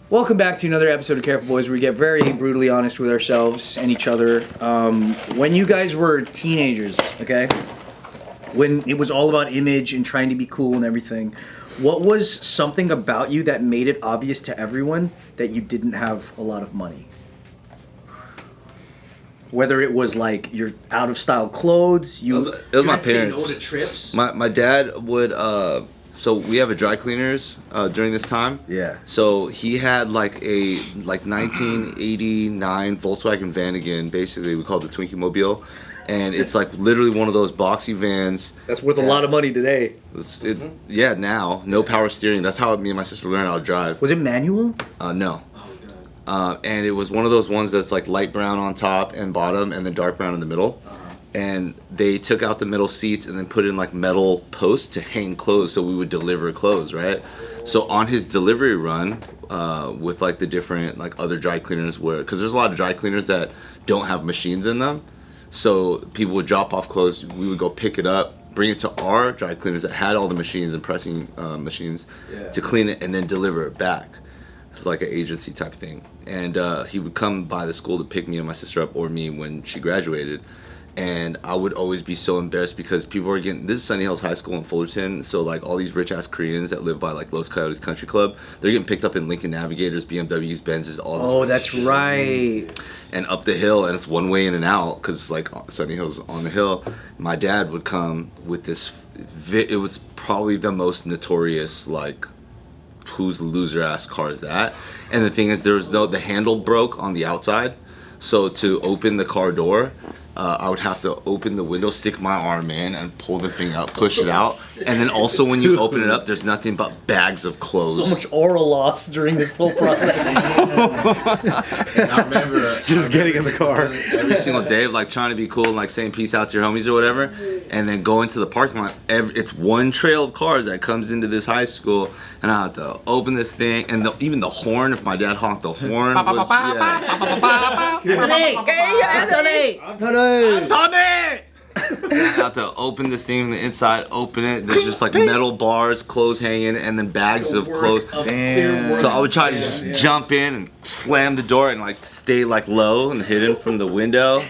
Welcome back to another episode of Careful Boys, where we get very brutally honest with ourselves and each other. When you guys were teenagers, okay? When it was all about image and trying to be cool and everything, what was something about you that made it obvious to everyone that you didn't have a lot of money? Whether it was like your out of style clothes, it was my parents. Say no to trips. My dad would. So we have a dry cleaners during this time. Yeah. So he had like a 1989 Volkswagen van again. Basically, we called it the Twinkie Mobile, and it's like literally one of those boxy vans. That's worth a lot of money today. Yeah, now no power steering. That's how me and my sister learned how to drive. Was it manual? No. And it was one of those ones that's like light brown on top and bottom and then dark brown in the middle. And they took out the middle seats and then put in like metal posts to hang clothes so we would deliver clothes, right? So on his delivery run with like the different like other dry cleaners, because there's a lot of dry cleaners that don't have machines in them. So people would drop off clothes, we would go pick it up, bring it to our dry cleaners that had all the machines and pressing machines to clean it and then deliver it back. It's like an agency type thing. And he would come by the school to pick me and my sister up, or me when she graduated. And I would always be so embarrassed because people were getting, this is Sunny Hills High School in Fullerton, so like all these rich ass Koreans that live by like Los Coyotes Country Club, they're getting picked up in Lincoln Navigators, BMWs, Benzes, all this. Oh, that's shit. right. And up the hill, and it's one way in and out because it's like Sunny Hills on the hill. My dad would come with this, it was probably the most notorious like, whose loser ass car is that? And the thing is, the handle broke on the outside, so to open the car door, I would have to open the window, stick my arm in, and pull the thing out, push it out. And then also when you open it up, there's nothing but bags of clothes. So much oral loss during this whole process. I remember just getting in the car every single day, like trying to be cool and like saying peace out to your homies or whatever, and then going to the parking lot. It's one trail of cars that comes into this high school, and I have to open this thing, and even the horn. If my dad honked the horn, was, Tommy! I have to open this thing from the inside, open it. There's just like metal bars, clothes hanging, and then bags of clothes. Damn. So I would try to just jump in and slam the door and like stay like low and hidden from the window.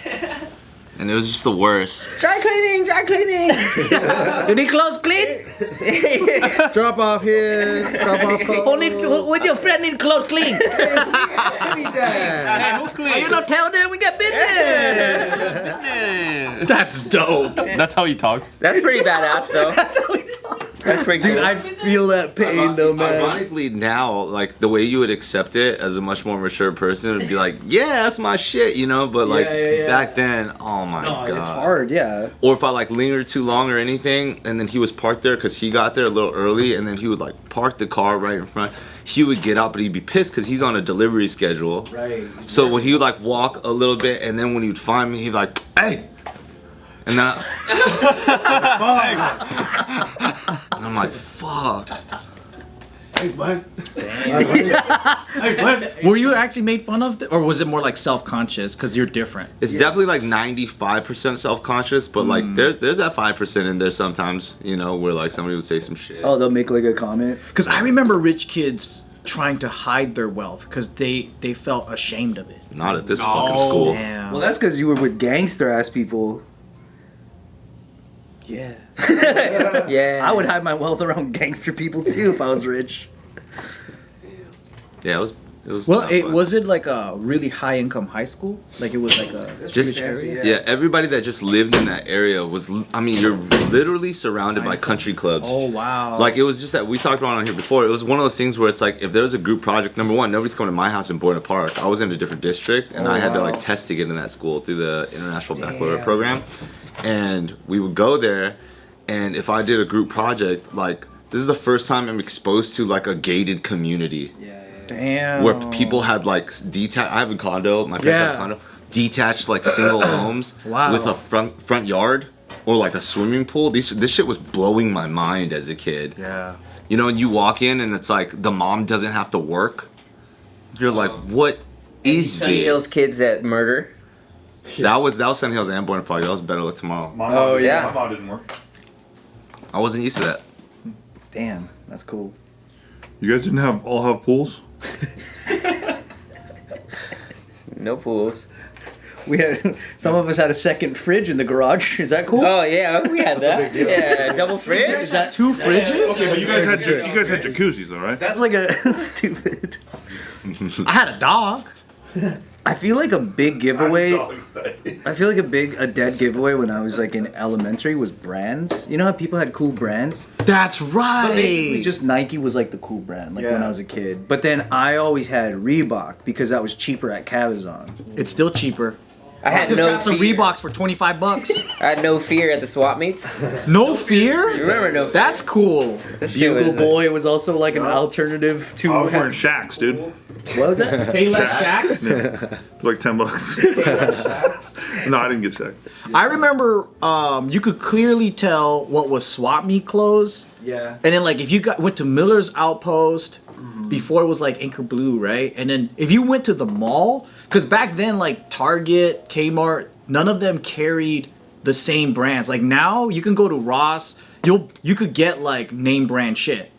And it was just the worst. Dry cleaning, dry cleaning. You need clothes clean? Drop off here. Drop off clothes. Who with your friend need clothes clean? Give me that. Who's clean? You don't tell them we got business. That's dope. That's how he talks. That's pretty badass, though. That's how he talks. That's pretty cool. Dude, I feel that pain though, man. Ironically, now, like the way you would accept it as a much more mature person would be like, yeah, that's my shit, you know. But like back then, oh my god, it's hard, yeah. Or if I like lingered too long or anything, and then he was parked there because he got there a little early, and then he would like park the car right in front. He would get out, but he'd be pissed because he's on a delivery schedule. Right. So when he would like walk a little bit, and then when he would find me, he'd be like, hey. And then and I'm like, fuck. Hey, man. Hey, man. Were you actually made fun of, or was it more like self-conscious because you're different? It's definitely like 95% self-conscious, but like there's that 5% in there sometimes, you know, where like somebody would say some shit. Oh, they'll make like a comment. Because I remember rich kids trying to hide their wealth because they felt ashamed of it. Not at this fucking school. Damn. Well, that's because you were with gangster ass people. Yeah. Yeah. I would hide my wealth around gangster people too if I was rich. Yeah, it was. Well, was it like a really high income high school? Like it was like a Just area? yeah, everybody that just lived in that area was. I mean, you're literally surrounded by country clubs. Oh wow. Like it was just that we talked about it on here before. It was one of those things where it's like if there was a group project. Number one, nobody's coming to my house in Boynton Park. I was in a different district, and I had to like test to get in that school through the International Baccalaureate program. And we would go there, and if I did a group project, like this is the first time I'm exposed to like a gated community. Damn. Where people had like detached. I have a condo. My parents have a condo. Detached like single homes with a front yard or like a swimming pool. This shit was blowing my mind as a kid. Yeah. You know, and you walk in and it's like the mom doesn't have to work. You're like, what is Sunny this? Hills kids that murder. That was Sunny Hills and Boynton Park. That was Better Luck Tomorrow. Oh yeah. My mom didn't work. I wasn't used to that. Damn, that's cool. You guys didn't all have pools? No pools. We had some of us had a second fridge in the garage. Is that cool? Oh yeah, we had that. Yeah, double fridge. Is that 2 fridges? Okay, but you guys had jacuzzis though, right? That's like a stupid. I had a dog. I feel like a big giveaway. I feel like a dead giveaway when I was like in elementary was brands. You know how people had cool brands? That's Basically, right. just Nike was like the cool brand, like when Yeah. I was a kid. But then I always had Reebok because that was cheaper at Cabazon. It's still cheaper. I had Just no got some fear. Reeboks for $25. I had no fear at the swap meets. No fear? You remember no fear? That's cool. This shit was Bugle Boy was also like an alternative to. I was wearing Shacks, dude. What was that? Payless Shacks. Yeah. For like $10. No, I didn't get Shacks. I remember you could clearly tell what was swap meet clothes. Yeah. And then like if you went to Miller's Outpost, before it was like Anchor Blue, right? And then if you went to the mall, because back then like Target, Kmart, none of them carried the same brands. Like now you can go to Ross, you could get like name brand shit.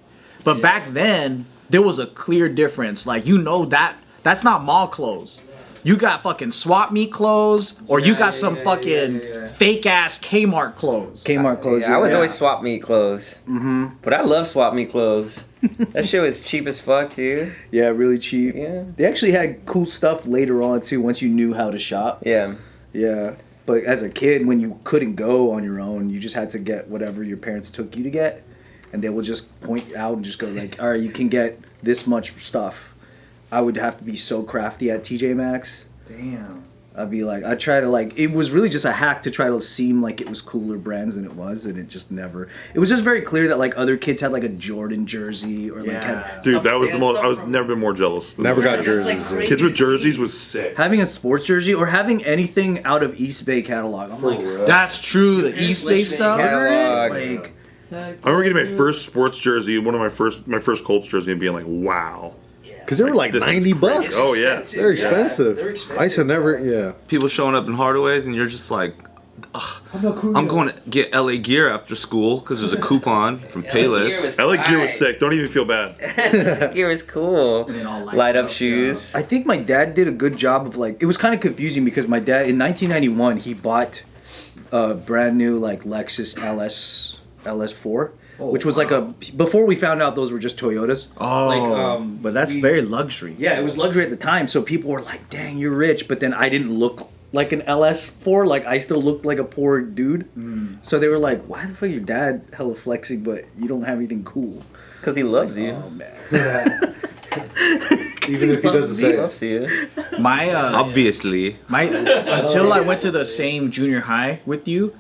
But back then there was a clear difference. Like that's not mall clothes. You got fucking swap meet clothes, or you got some fucking fake ass Kmart clothes. Kmart clothes. Yeah, I was always swap meet clothes. Mm-hmm. But I love swap meet clothes. That shit was cheap as fuck too. Yeah, really cheap. Yeah. They actually had cool stuff later on too. Once you knew how to shop. Yeah. Yeah. But as a kid, when you couldn't go on your own, you just had to get whatever your parents took you to get, and they will just point out and just go like, "All right, you can get this much stuff." I would have to be so crafty at TJ Maxx. Damn. I'd be like, I try to like, it was really just a hack to try to seem like it was cooler brands than it was, and it just never. It was just very clear that like other kids had like a Jordan jersey or like had. Dude, that was the most. I was never been more jealous. Never got That's, jerseys. like, dude. Kids with jerseys was sick. Having a sports jersey or having anything out of East Bay catalog. I'm like, That's true. The East Bay stuff. Catalog. like. I remember getting my first sports jersey, one of my first Colts jersey, and being like, "Wow." Because they were like This is $90. crazy. Oh yeah. They're expensive. They're expensive. I used to never, yeah. People showing up in Hardaways, and you're just like, I'm going to get LA gear after school because there's a coupon from Payless. LA gear was sick. Don't even feel bad. Gear was cool. then all Light up shoes. I think my dad did a good job of like. It was kind of confusing because my dad in 1991 he bought a brand new like Lexus LS4, which was like a before we found out those were just Toyotas. Oh, but that's very luxury. Yeah, it was luxury at the time, so people were like, "Dang, you're rich," but then I didn't look like an LS4. Like I still looked like a poor dude. So they were like, "Why the fuck your dad hella flexing, but you don't have anything cool?" Because he loves you. Oh man. Even if he doesn't He say it. loves you. My Obviously. until I went to the same junior high with you,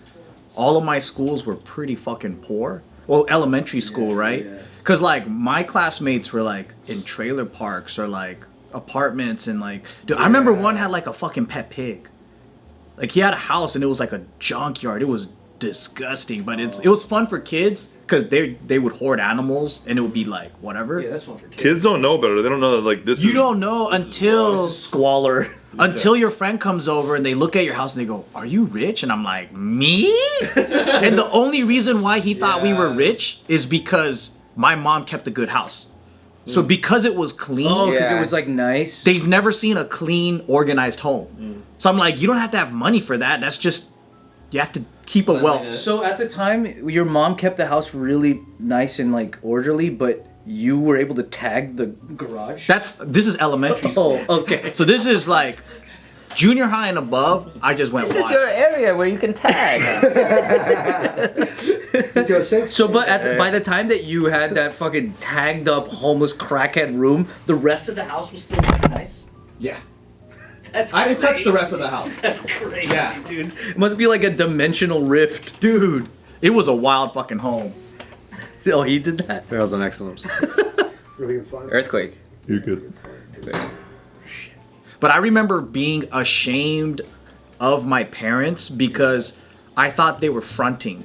all of my schools were pretty fucking poor. Well, elementary school, right? yeah. Cause like my classmates were like in trailer parks or like apartments and like, dude, I remember one had like a fucking pet pig. Like he had a house and it was like a junkyard. It was disgusting, but it was fun for kids because they would hoard animals and it would be like whatever. Yeah, that's one for kids. Kids don't know better. They don't know that like this You is. don't know until Squalor. until your friend comes over and they look at your house and they go, "Are you rich?" And I'm like, "Me?" And the only reason why he thought we were rich is because my mom kept a good house. So because it was clean, Oh, because Yeah. it was like nice. they've never seen a clean, organized home. So I'm like, you don't have to have money for that. That's just, you have to keep a well. So at the time, your mom kept the house really nice and like orderly, but you were able to tag the garage. This is elementary school. Oh, okay. So this is like junior high and above. I just went This is wild. your area where you can tag. So, but by the time that you had that fucking tagged up homeless crackhead room, the rest of the house was still nice. Yeah. That's I didn't touch the rest of the house. That's crazy, Yeah. dude. It must be like a dimensional rift. Dude, it was a wild fucking home. Oh, he did that? That was an excellent. Earthquake. You're good. But I remember being ashamed of my parents because I thought they were fronting.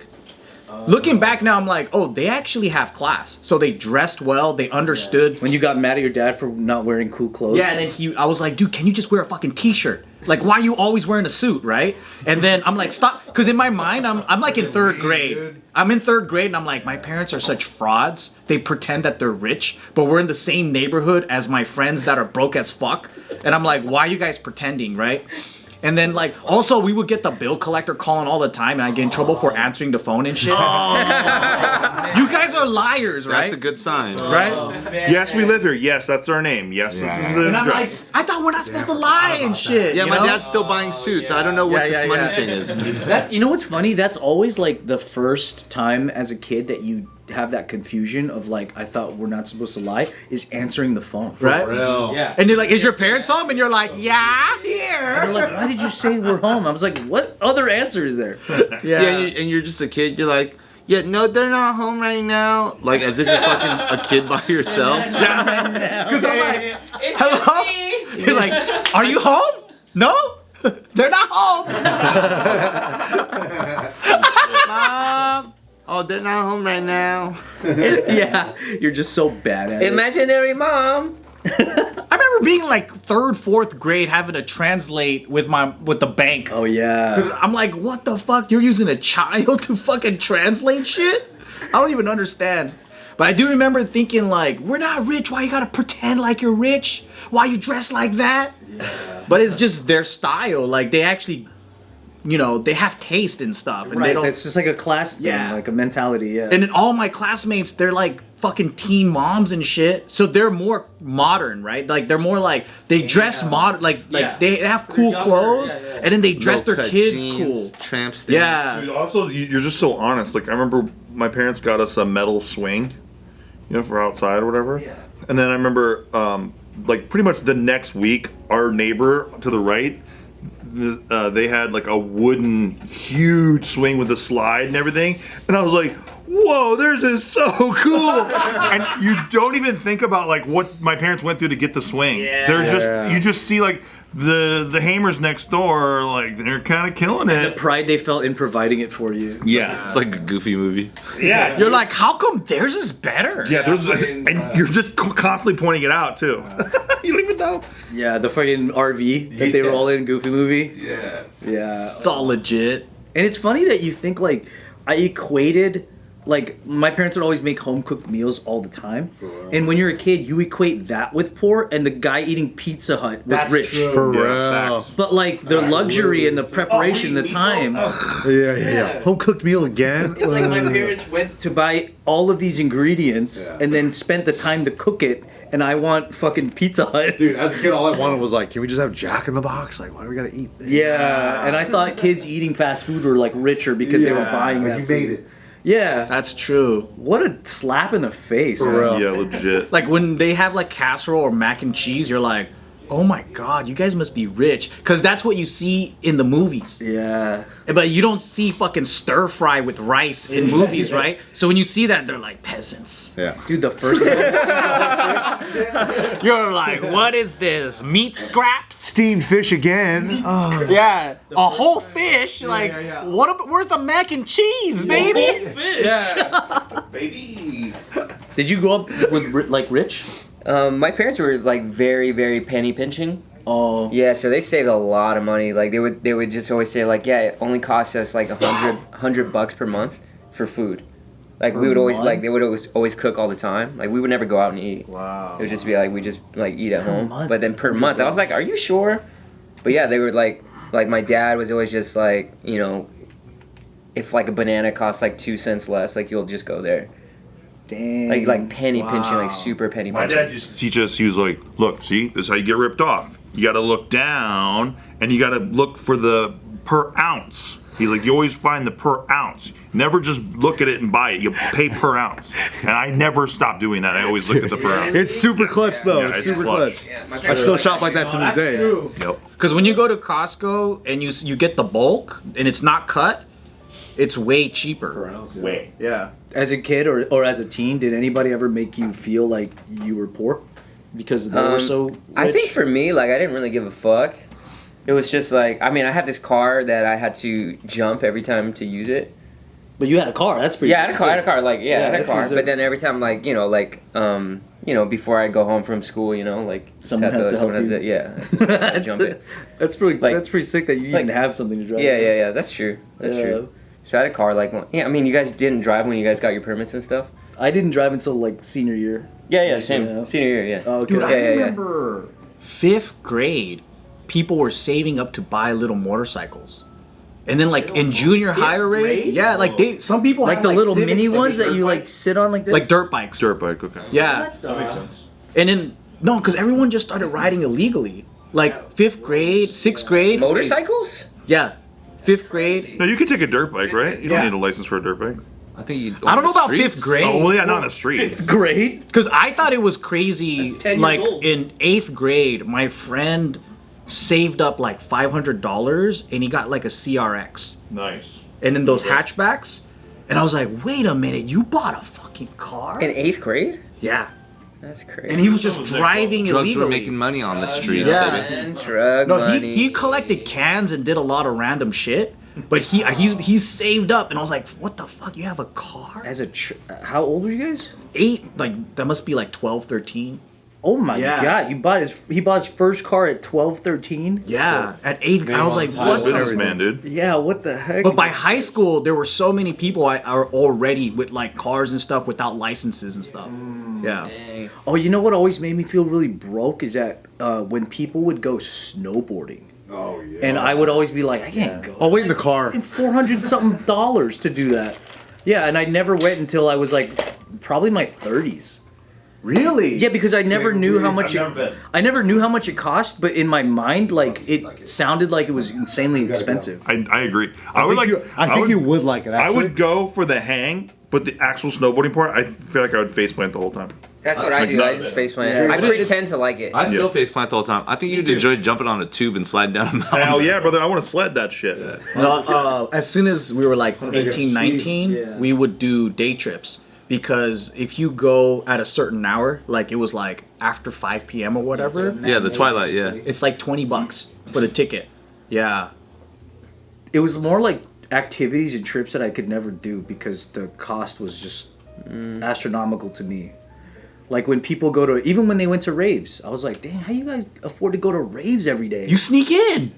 Looking back now, I'm like, oh, they actually have class. So they dressed well. They understood. When you got mad at your dad for not wearing cool clothes. Yeah, and then I was like, dude, can you just wear a fucking t-shirt? Like, why are you always wearing a suit, right? And then I'm like, stop, because in my mind, I'm like in third grade. I'm in third grade, and I'm like, my parents are such frauds. They pretend that they're rich, but we're in the same neighborhood as my friends that are broke as fuck. And I'm like, why are you guys pretending, right? And then, like, also, we would get the bill collector calling all the time, and I get in trouble for answering the phone and shit. You guys are liars, right? That's a good sign. Right? Yes, we live here. Yes, that's our name. Yes, this is the And I'm like, address. I thought we're not supposed to lie and shit. Yeah, you my know? dad's still buying suits. I don't know what Yeah, this yeah, money yeah. thing is. That, you know what's funny? That's always like the first time as a kid that you have that confusion of like, I thought we're not supposed to lie, is answering the phone. Right? Yeah. And they're like, is your parents home? And you're like, yeah, They're here. like, why did you say we're home? I was like, what other answer is there? Yeah, and you're just a kid. You're like, yeah, no, they're not home right now. Like as if you're fucking a kid by yourself. Because I'm like, It's hello? just me. You're like, are you home? No? They're not home. Mom. Oh, they're not home right now. Yeah, you're just so bad at it. Imaginary mom. I remember being like third, fourth grade having to translate with the bank. Oh yeah. I'm like, what the fuck? You're using a child to fucking translate shit? I don't even understand. But I do remember thinking like, we're not rich. Why you gotta pretend like you're rich? Why you dress like that? Yeah. But it's just their style. Like they actually, you know, they have taste and stuff. And they Right, don't. that's just like a class thing, Yeah. like a mentality, yeah. And then all my classmates, they're like fucking teen moms and shit. So they're more modern, right? Like they're more like they dress modern, like they have cool clothes, and then they dress their Low-cut kids jeans, cool. Tramp stamps. Yeah. Dude, also, you're just so honest. Like, I remember my parents got us a metal swing, you know, for outside or whatever. Yeah. And then I remember, like, pretty much the next week, our neighbor to the right, they had like a wooden huge swing with a slide and everything. And I was like, whoa, theirs is so cool. And you don't even think about like what my parents went through to get the swing. Yeah. They're just, you just see like the Hamers next door, like they're kind of killing the it. pride they felt in providing it for you. Yeah, it's like a goofy movie. Yeah. You're like, how come theirs is better? Yeah, there's and you're just constantly pointing it out too. You don't even know. Yeah, the fucking RV that they were all in, Goofy movie. Yeah. Yeah. It's all legit. And it's funny that you think like I equated, like my parents would always make home cooked meals all the time, and when you're a kid, you equate that with poor, and the guy eating Pizza Hut was rich. For real. Facts. But like the luxury and the preparation, the time. Yeah. Home cooked meal again. It's like my parents went to buy all of these ingredients and then spent the time to cook it, and I want fucking Pizza Hut. Dude, as a kid, all I wanted was like, can we just have Jack in the Box? Like, why do we gotta eat this? Yeah, and I thought kids eating fast food were like richer because they were buying that you food. made it. Yeah. That's true. What a slap in the face. man. real. Yeah, legit. Like when they have like casserole or mac and cheese, you're like, oh my god, you guys must be rich, because that's what you see in the movies. Yeah. But you don't see fucking stir fry with rice in movies, right? So when you see that, they're like peasants. Yeah. Dude, the first You're like, what is this? Meat scraps? Steamed fish again. Oh. Yeah, a whole fish. Like, what? Where's the mac and cheese, baby? Baby. Did you grow up with like rich? My parents were like very, very penny pinching. Oh. Yeah, so they saved a lot of money. Like they would just always say like, yeah, it only costs us like $100 per month for food. Like we would always month? like they would always cook all the time. Like we would never go out and eat. Wow. It would just be like we just like eat at home. month? But then per month, I was like, are you sure? But yeah, they were like my dad was always just like, you know, if like a banana costs like 2 cents less, like you'll just go there. Dang. Like penny pinching, like super penny My pinching. dad used to teach us, he was like, look, see, this is how you get ripped off. You gotta look down and you gotta look for the per ounce. He's like, you always find the per ounce. Never just look at it and buy it. You pay per ounce. And I never stopped doing that. I always look at the per ounce. It's super clutch though. Yeah, it's it's super clutch. clutch. I still shop like that to this day. Yep. Because when you go to Costco and you get the bulk and it's not cut, it's way cheaper. Wait. Yeah. As a kid or as a teen, did anybody ever make you feel like you were poor because they were so rich? I think for me, like I didn't really give a fuck. It was just like, I mean, I had this car that I had to jump every time to use it. But you had a car. That's pretty. Yeah, I had a car. Like, I had a that's car. pretty But then every time, like, before I go home from school, like, Someone has to help you. Yeah. that's, jump in. that's pretty. Like- that's pretty sick that you even have something to drive. Yeah. That's true. That's true. So I had a car. Like, I mean, you guys didn't drive when you guys got your permits and stuff. I didn't drive until like senior year. Yeah, same. Yeah. Senior year, yeah. Oh, okay. Dude, Yeah, I yeah. remember 5th grade, people were saving up to buy little motorcycles. And then like in junior high already, yeah, like some people Like had, the little Civics mini and ones that dirt you bike? like sit on like this. like dirt bikes. Dirt bike, okay. Yeah. That makes sense. And then no, because everyone just started riding illegally. Like 5th grade, 6th grade. Motorcycles? Yeah. 5th grade. No, you can take a dirt bike, right? You don't Yeah. need a license for a dirt bike. I think you. I don't know about 5th grade. Oh, well, yeah, not on the street. Great. Because I thought it was crazy. That's 10 years Like old. in 8th grade, my friend saved up like $500 and he got like a CRX. Nice. And then those hatchbacks. And I was like, wait a minute, you bought a fucking car? In 8th grade? Yeah. That's crazy. And he was just driving Drugs illegally. were making money on the streets, yeah. baby. And drug No, money. he collected cans and did a lot of random shit. But he's saved up, and I was like, "What the fuck? You have a car?" As a how old were you guys? 8, like that must be like 12, 13. Oh my Yeah. god! He bought his first car at 12, 13. Yeah, at 8th, I was like, "What?" Businessman, dude. Yeah, what the heck? But by high school, there were so many people are already with like cars and stuff without licenses and stuff. Yeah. Dang. Oh, you know what always made me feel really broke is that when people would go snowboarding. Oh yeah. And I would always be like, I can't go. I'll wait in the car. $400 something to do that. Yeah, and I never went until I was like probably my 30s. Really? Yeah, because I never knew how much I've never been. I never knew how much it cost, but in my mind, like it sounded like it was insanely expensive. I agree. I would like. I think you would like it. I Actually. would go for the hang, but the actual snowboarding part, I feel like I would faceplant the whole time. That's what I Like do. none I of just it. face plant. Yeah. I pretend to like it. I still Yeah. face plant all the time. I think you'd enjoy jumping on a tube and sliding down a mountain. Hell yeah, brother! I want to sled that shit. No, as soon as we were like 18, 19, Yeah. we would do day trips. Because if you go at a certain hour, like it was like after 5 p.m. or whatever, Yeah, the twilight. Yeah. it's like $20 for the ticket. Yeah. It was more like activities and trips that I could never do because the cost was just astronomical to me. Like when people go to, even when they went to raves, I was like, dang, how you guys afford to go to raves every day? You sneak in.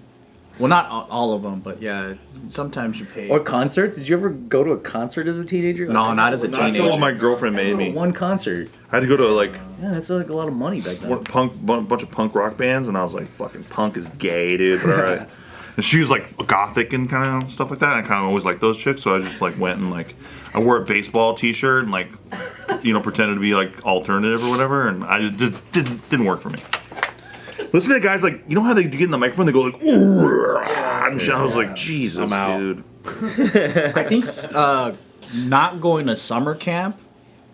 Well, not all of them, but yeah, sometimes you pay. Or concerts? Did you ever go to a concert as a teenager? No, not as a Not until teenager. my girlfriend made me. One concert. I had to go to like Yeah, that's like a lot of money back then. bunch of punk rock bands, and I was like, "Fucking punk is gay, dude." But all right. And she was like gothic and kind of stuff like that. And I kind of always liked those chicks, so I just like went and like I wore a baseball T-shirt and like pretended to be like alternative or whatever, and I just didn't work for me. Listen to guys like how they get in the microphone, they go like, "Ooh," and shit. I was like, Jesus, I'm out. dude. I think not going to summer camp,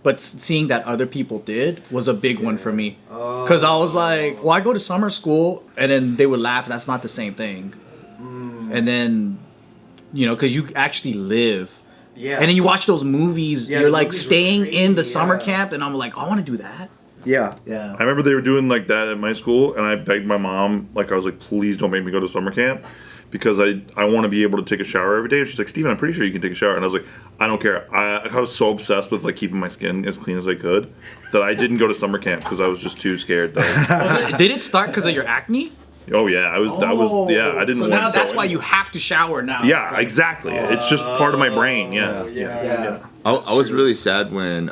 but seeing that other people did was a big one for me. Because I was like, well, I go to summer school, and then they would laugh, that's not the same thing. And then, because you actually live. Yeah. And then you watch those movies, Yeah, you're the like movies were staying in the crazy, summer yeah. camp, and I'm like, I want to do that. Yeah. Yeah. I remember they were doing like that at my school, and I begged my mom, like I was like, please don't make me go to summer camp, because I want to be able to take a shower every day. And she's like, Steven, I'm pretty sure you can take a shower. And I was like, I don't care. I was so obsessed with like keeping my skin as clean as I could that I didn't go to summer camp because I was just too scared. Did it start because of your acne? Oh yeah, I didn't So want now to that's go why in. you have to shower now. Yeah, exactly. It's just part of my brain. Yeah. Yeah. I was really sad when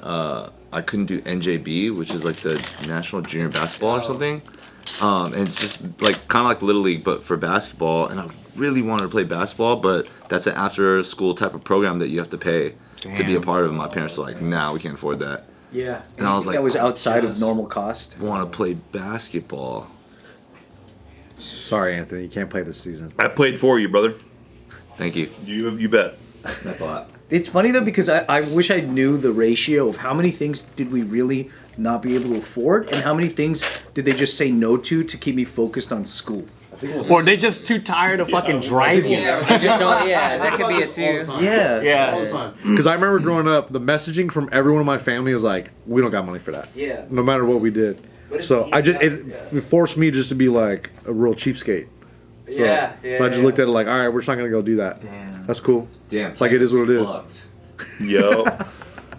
I couldn't do NJB, which is like the National Junior Basketball or something. And it's just like kind of like Little League, but for basketball. And I really wanted to play basketball, but that's an after-school type of program that you have to pay to be a part of. And my parents were like, "Nah, we can't afford that." Yeah. And I was like, that was outside of normal cost. "Want to play basketball?" Sorry, Anthony, you can't play this season. I played for you, brother. Thank you. You bet. That's a lot. It's funny though because I wish I knew the ratio of how many things did we really not be able to afford and how many things did they just say no to keep me focused on school. Or they just too tired of fucking driving. Yeah, they just don't. Yeah, that could be it too. Yeah. Yeah. Because I remember growing up, the messaging from everyone in my family was like, "We don't got money for that." Yeah. No matter what we did. So it forced me just to be like a real cheapskate. So, so I just looked at it like, all right, we're just not gonna go do that. Damn. That's cool. Damn. Like it is what it is. Yo.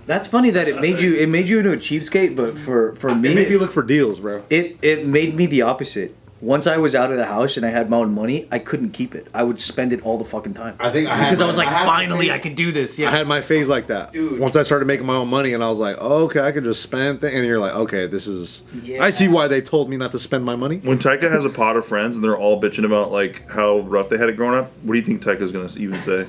That's funny that it made you into a cheapskate, but for me, It made me look for deals, bro. it made me the opposite. Once I was out of the house and I had my own money, I couldn't keep it. I would spend it all the fucking time. I think Because I was like, finally, I can do this. I Yeah. had my phase like that. Dude. Once I started making my own money, and I was like, oh, okay, I could just spend things. And you're like, okay, this is. I see why they told me not to spend my money. When Taika has a pot of friends and they're all bitching about like how rough they had it growing up, what do you think Taika's gonna even say?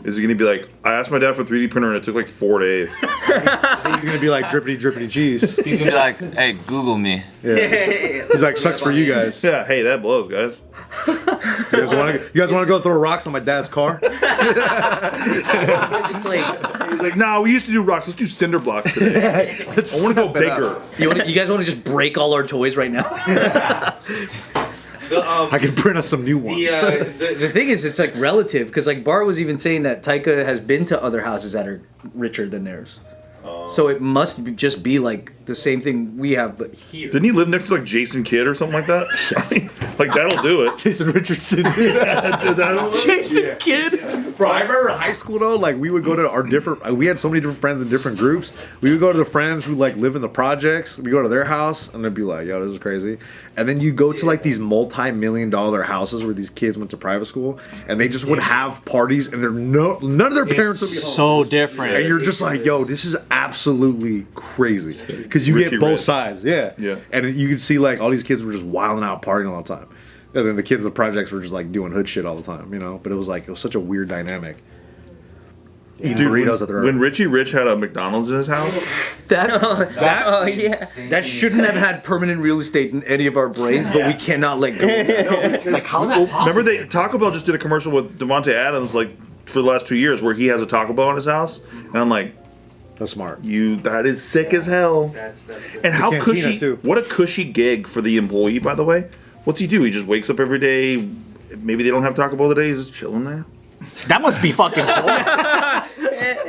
Is he gonna be like, I asked my dad for a 3D printer and it took like 4 days? I think he's gonna be like drippity cheese. He's gonna be like, hey, Google me. Yeah. He's like, sucks for you guys. Yeah, hey, that blows, guys. You guys want to go throw rocks on my dad's car? It's like, He's like, nah, we used to do rocks. Let's do cinder blocks today. I want to go bigger. you guys want to just break all our toys right now? I can print us some new ones. The thing is, it's like relative, because like Bart was even saying that Taika has been to other houses that are richer than theirs. So it must just be like the same thing we have, but here. Didn't he live next to like Jason Kidd or something like that? Like that'll do it. Jason Richardson. Jason Kidd. Bro, I remember in high school though, like we would go to our different. We had so many different friends in different groups. We would go to the friends who like live in the projects. We go to their house and they'd be like, "Yo, this is crazy." And then you go to like these multi-million-dollar houses where these kids went to private school, and they just would have parties, and none of their parents would be home. So different. And you're just like, yo, this is absolutely crazy. Because you Richie get both Rich. sides. Yeah. Yeah. And you can see like all these kids were just wilding out, partying all the time. And then the kids in the projects were just like doing hood shit all the time, you know? But it was such a weird dynamic. Eating burritos at their when Richie Rich had a McDonald's in his house, Oh yeah. That shouldn't have had permanent real estate in any of our brains, but we cannot let go of that. Like, how's that possible? remember Taco Bell just did a commercial with Devontae Adams like for the last 2 years where he has a Taco Bell in his house, and I'm like, That's smart. that is sick as hell. That's good. And how cantina, cushy, too. what a cushy gig for the employee, by the way. What's he do? He just wakes up every day. Maybe they don't have Taco Bell today. He's just chilling there. That must be fucking cool.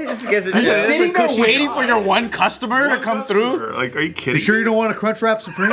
Just gets it. Just sitting there waiting for your one customer to come through. Like, are you You kidding? sure you don't want a Crunchwrap Supreme?